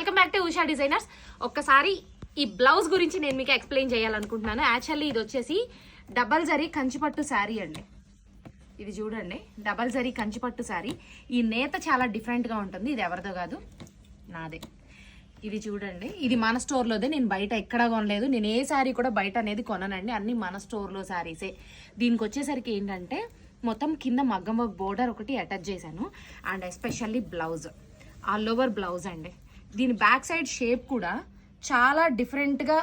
Welcome back to Usha designers. ఒక్కసారి ఈ blouse గురించి నేను మీకు ఎక్స్ప్లెయిన్ చేయాలనుకుంటున్నాను. యాక్చువల్లీ ఇది వచ్చేసి డబల్ జరీ కంచిపట్టు శారీ అండి. ఇది చూడండి, డబల్ జరీ కంచిపట్టు శారీ. ఈ నేత చాలా డిఫరెంట్గా ఉంటుంది. ఇది ఎవరిదో కాదు, నాదే. ఇది చూడండి, ఇది మన స్టోర్లోదే. నేను బయట ఎక్కడా కొనలేదు. నేను ఏ శారీ కూడా బయట అనేది కొననండి, అన్ని మన స్టోర్లో శారీసే. దీనికి వచ్చేసరికి ఏంటంటే మొత్తం కింద మగ్గం వర్క్ బోర్డర్ ఒకటి అటాచ్ చేశాను. And especially blouse, all over blouse అండి. దీని బ్యాక్ సైడ్ షేప్ కూడా చాలా డిఫరెంట్గా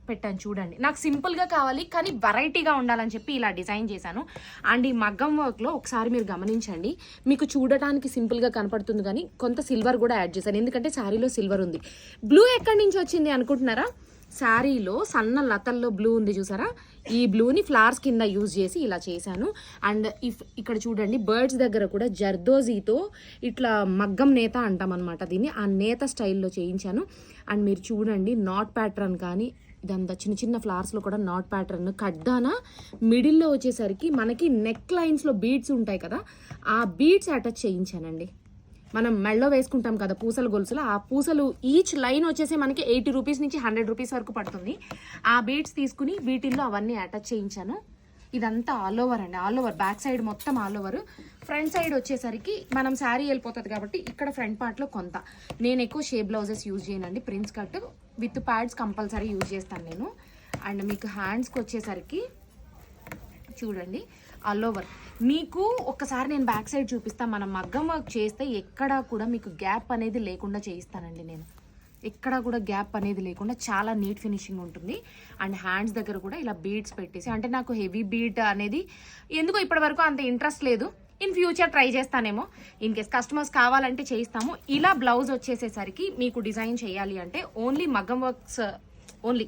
పెట్టాను చూడండి. నాకు సింపుల్గా కావాలి కానీ వెరైటీగా ఉండాలని చెప్పి ఇలా డిజైన్ చేశాను. అండ్ ఈ మగ్గం వర్క్లో ఒకసారి మీరు గమనించండి, మీకు చూడటానికి సింపుల్గా కనపడుతుంది కానీ కొంత సిల్వర్ కూడా యాడ్ చేశాను, ఎందుకంటే శారీలో సిల్వర్ ఉంది. బ్లూ ఎక్కడి నుంచి వచ్చింది అనుకుంటున్నారా? శారీలో సన్న లతల్లో బ్లూ ఉంది చూసారా, ఈ బ్లూని ఫ్లవర్స్ కింద యూజ్ చేసి ఇలా చేశాను. అండ్ ఇక్కడ చూడండి, బర్డ్స్ దగ్గర కూడా జర్దోజీతో ఇట్లా మగ్గం నేత అంటాం అనమాట దీన్ని, ఆ నేత స్టైల్లో చేయించాను. అండ్ మీరు చూడండి, నాట్ ప్యాటర్న్ కానీ ఇదంతా చిన్న చిన్న ఫ్లవర్స్లో కూడా నాట్ ప్యాటర్న్. కడ్డాన మిడిల్లో వచ్చేసరికి మనకి నెక్ లైన్స్లో బీడ్స్ ఉంటాయి కదా, ఆ బీడ్స్ అటాచ్ చేయించానండి. మనం మెళ్ళో వేసుకుంటాం కదా పూసల గొలుసులు, ఆ పూసలు ఈచ్ లైన్ వచ్చేసి మనకి 80 రూపీస్ నుంచి 100 రూపీస్ వరకు పడుతుంది. ఆ బీడ్స్ తీసుకుని వీటిల్లో అవన్నీ అటాచ్ చేయించాను. ఇదంతా ఆల్ ఓవర్ అండి, ఆల్ ఓవర్ బ్యాక్ సైడ్ మొత్తం ఆల్ ఓవర్. ఫ్రంట్ సైడ్ వచ్చేసరికి మనం శారీ వెళ్ళిపోతుంది కాబట్టి ఇక్కడ ఫ్రంట్ పార్ట్లో కొంత. నేను ఎక్కువ షేప్ బ్లౌజెస్ యూజ్ చేయనండి, prince cut with pods compulsory use చేస్తాను నేను. అండ్ మీకు హ్యాండ్స్కి వచ్చేసరికి చూడండి ఆల్ ఓవర్. మీకు ఒక్కసారి నేను బ్యాక్ సైడ్ చూపిస్తాను. మనం మగ్గం వర్క్ చేస్తే ఎక్కడా కూడా మీకు గ్యాప్ అనేది లేకుండా చేయిస్తానండి నేను, ఎక్కడా కూడా గ్యాప్ అనేది లేకుండా చాలా నీట్ ఫినిషింగ్ ఉంటుంది. అండ్ హ్యాండ్స్ దగ్గర కూడా ఇలా బీడ్స్ పెట్టేసి, అంటే నాకు హెవీ బీడ్ అనేది ఎందుకో ఇప్పటి వరకు అంత ఇంట్రెస్ట్ లేదు. ఇన్ ఫ్యూచర్ ట్రై చేస్తానేమో, ఇన్ కేస్ కస్టమర్స్ కావాలంటే చేయిస్తాము. ఇలా బ్లౌజ్ వచ్చేసేసరికి మీకు డిజైన్ చేయాలి అంటే ఓన్లీ మగ్గం వర్క్స్ ఓన్లీ.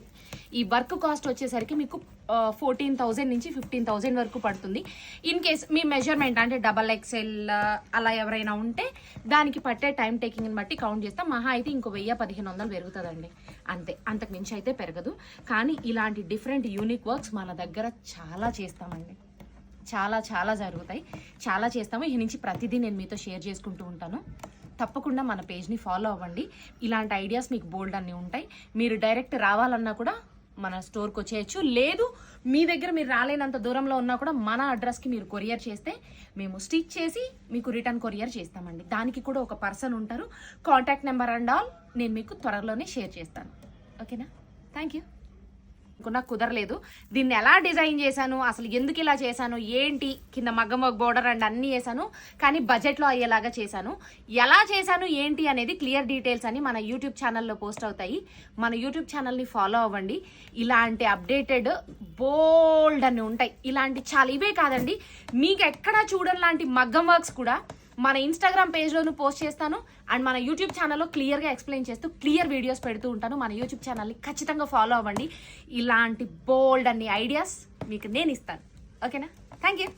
ఈ వర్క్ కాస్ట్ వచ్చేసరికి మీకు 14,000 నుంచి 15,000 వరకు పడుతుంది. ఇన్ కేస్ మీ మెజర్మెంట్ అంటే XXL అలా ఎవరైనా ఉంటే దానికి పట్టే టైం టేకింగ్ని బట్టి కౌంట్ చేస్తాం. మహా అయితే ఇంకో 1000-1500 పెరుగుతుందండి, అంతే, అంతకు మించి అయితే పెరగదు. కానీ ఇలాంటి డిఫరెంట్ యూనిక్ వర్క్స్ మన దగ్గర చాలా చేస్తామండి, చాలా చాలా జరుగుతాయి, చాలా చేస్తాము. ఈ నుంచి ప్రతిదీ నేను మీతో షేర్ చేసుకుంటూ ఉంటాను. తప్పకుండా మన పేజ్ని ఫాలో అవ్వండి. ఇలాంటి ఐడియాస్ మీకు బోల్డ్ అన్నీ ఉంటాయి. మీరు డైరెక్ట్ రావాలన్నా కూడా మన స్టోర్కి వచ్చేయచ్చు, లేదు మీ దగ్గర మీరు రాలేనంత దూరంలో ఉన్నా కూడా మన అడ్రస్కి మీరు కొరియర్ చేస్తే మేము స్టిచ్ చేసి మీకు రిటర్న్ కొరియర్ చేస్తామండి. దానికి కూడా ఒక పర్సన్ ఉంటారు, కాంటాక్ట్ నెంబర్ అండ్ ఆల్ నేను మీకు త్వరలోనే షేర్ చేస్తాను. ఓకేనా? Thank you. నాకు కుదరలేదు. దీన్ని ఎలా డిజైన్ చేశాను, అసలు ఎందుకు ఇలా చేశాను, ఏంటి, కింద మగ్గం వర్క్ బోర్డర్ అండ్ అన్నీ చేశాను, కానీ బడ్జెట్లో అయ్యేలాగా చేశాను. ఎలా చేశాను ఏంటి అనేది క్లియర్ డీటెయిల్స్ అని మన యూట్యూబ్ ఛానల్లో పోస్ట్ అవుతాయి. మన యూట్యూబ్ ఛానల్ని ఫాలో అవ్వండి. ఇలాంటి అప్డేటెడ్ బోల్డ్ అన్నీ ఉంటాయి. ఇలాంటి చాలా, ఇవే కాదండి, మీకు ఎక్కడా చూడని లాంటి మగ్గం వర్క్స్ కూడా మన ఇన్స్టాగ్రామ్ పేజ్లోనూ పోస్ట్ చేస్తాను. అండ్ మన యూట్యూబ్ ఛానల్లో క్లియర్గా ఎక్స్ప్లెయిన్ చేస్తూ క్లియర్ వీడియోస్ పెడుతూ ఉంటాను. మన యూట్యూబ్ ఛానల్ని ఖచ్చితంగా ఫాలో అవ్వండి. ఇలాంటి బోల్డ్ అన్ని ఐడియాస్ మీకు నేను ఇస్తాను. ఓకేనా? Thank you.